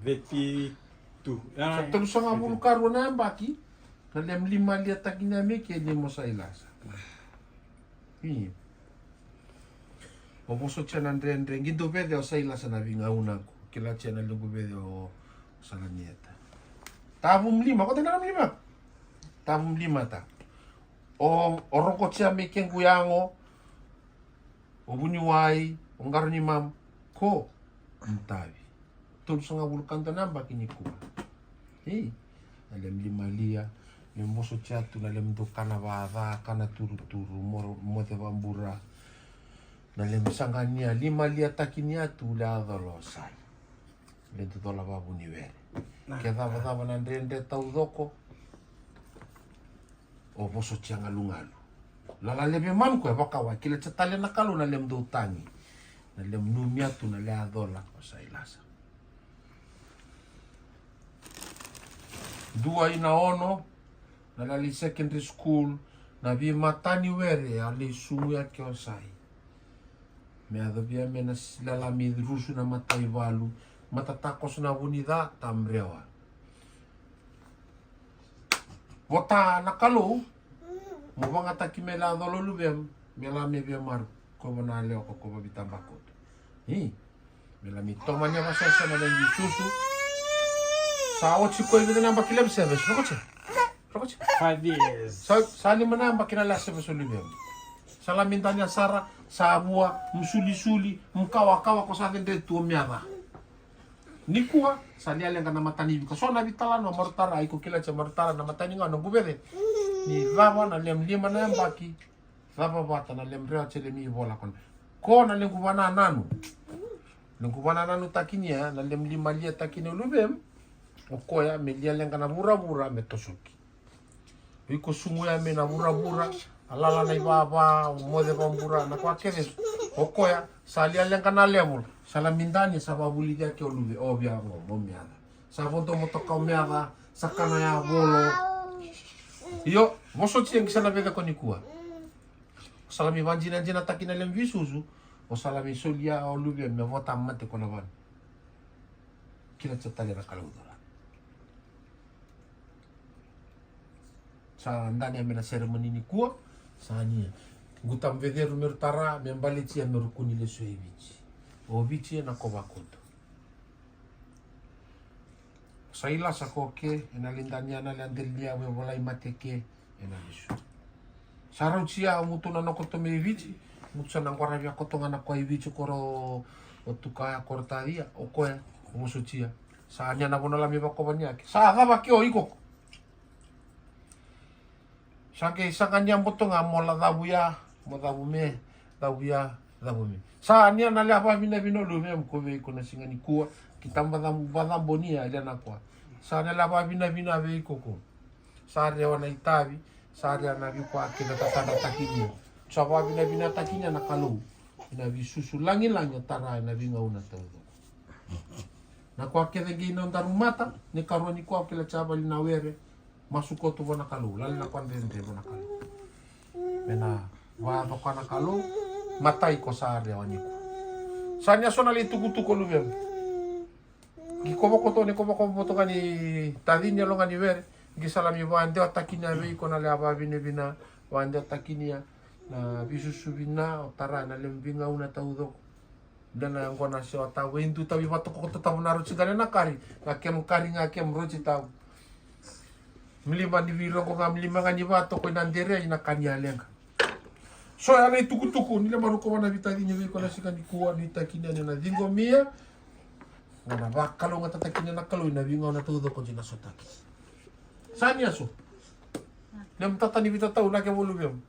22. Sa tulu sa nga bulu karo na yan baki. Nalem 5 liat takina me kaya ni mo sa ilasa. Oboso siya ng rendre. Gindo pwede o sa ilasa na vingauna ko. Kila siya na lugo pwede o sa lanyeta. Tabum 5. Ko tinanam 5. Tabum 5 ta. O orokot siya me keng kuyango. O bunyuwai. O ngaro ni mam. Ko. Antabi. Tulu sa nga bulu kanto na baki ni kuwa. Nalem 5 lia. Moso chatu na lem do kana bava kana turu mo te bambura na lem sangania 5 lia takinia tu la dolosai le to la babu ni vere ke dava na ndende tau doko o moso changa lungalu la lebe mam ko baka wa kile chatale na kalu na lem do tangi na lem numia tu na le adola o sai lasa dua ina ono na lali secondary school na vi matani were ali sungu ya kiosai me adobia me na silala mi rusu na matai valu matatakos na unida tamrewa vota na kalu mo banga takimela dololu bem mela me bem mar ko na leo ko bitambakot mela mi tomanya basasa na lengi susu sawo chiko ibida na bakilem service rokoche 5 years. Sali mana makinala sa basulibem. Salamintanya sara sa abua musuli-suli mkawa-kawa ko sa atin dito miara. Nikua sali aleng kana matani ko so na bitala no martara iko kila cha martara na matani nga no gubere. Ni rava na lem lima na baki. Rava bata na lem rea chele mi bola kon. Ko na lem kubana nanu. Lem kubana nanu takinya na lem lima lia takinya lubem. O koya me lia leng kana bura-bura me tosuki. Iko sungu ya me na bura-bura alala na ibaba umode bambura na kwa kene okoya sali aleng kana lemul salamindani sa babuli dia ke olube obia mo miada sa fonto motoka miada sa kana ya bolo yo moso tieng sana beda konikua salami vanjina jina takina lem visuzu o salami solia olube me vota mate konavan kila chatale na kaludara sa ndani amena seremoni ni kuwa sania gutam vederu mertara membalici merukuni le suevici ovici na kobakoto saila sakoke ena lindania na landelia we volai mateke ena lisu saraucia mutuna no koto mevici mutsana ngora vya kotonga na kwa ivici koro otuka kortaria okoya musucia sanya na bonala mi bakobanya sa gaba ke oiko Sake sakanya botonga mola dabuya, mo dabume, dabuya, dabume. Sa ania na lapa bina bino lume mkove kuna singani kuwa kitamba badam bonia ile nakwa. Sa na lapa bina be koko. Sa rewa na itabi, sa ria na bikwa kina tatana takinya. Sa bina takinya na kalu. Ina bisusu langi tara na binga una todo. Na kwa kede gino ndarumata ni karoni kwa kila chabali na were. Masuko tu bona kalu lali na kwandende bona kalu mena wa bokana kalu matai ko sa area waniku sanya sonali tuku lubem gikobo ko to ne kobo to kani tadinya lo ngani ver gisalami wande atakinya be ko na laba bina wande atakinya na bisusu bina otara na lembinga una taudo dana ngona sio tawu indu tawi watu ko to tawu naru cigane na kari ngakem kari ngakem roci tawu Mlima ni viro ko nga mlima nga ni vato ko nandere ina kanyalenga. So ala tuku nile maruko wana vitadi nyewe ko na sika ni kuwa ni takina na dingo mia. Wana bakalo nga tatakina na kalo na vinga na todo ko jina sotaki. Sanya so. Nem tata ni vitata una ke volubem.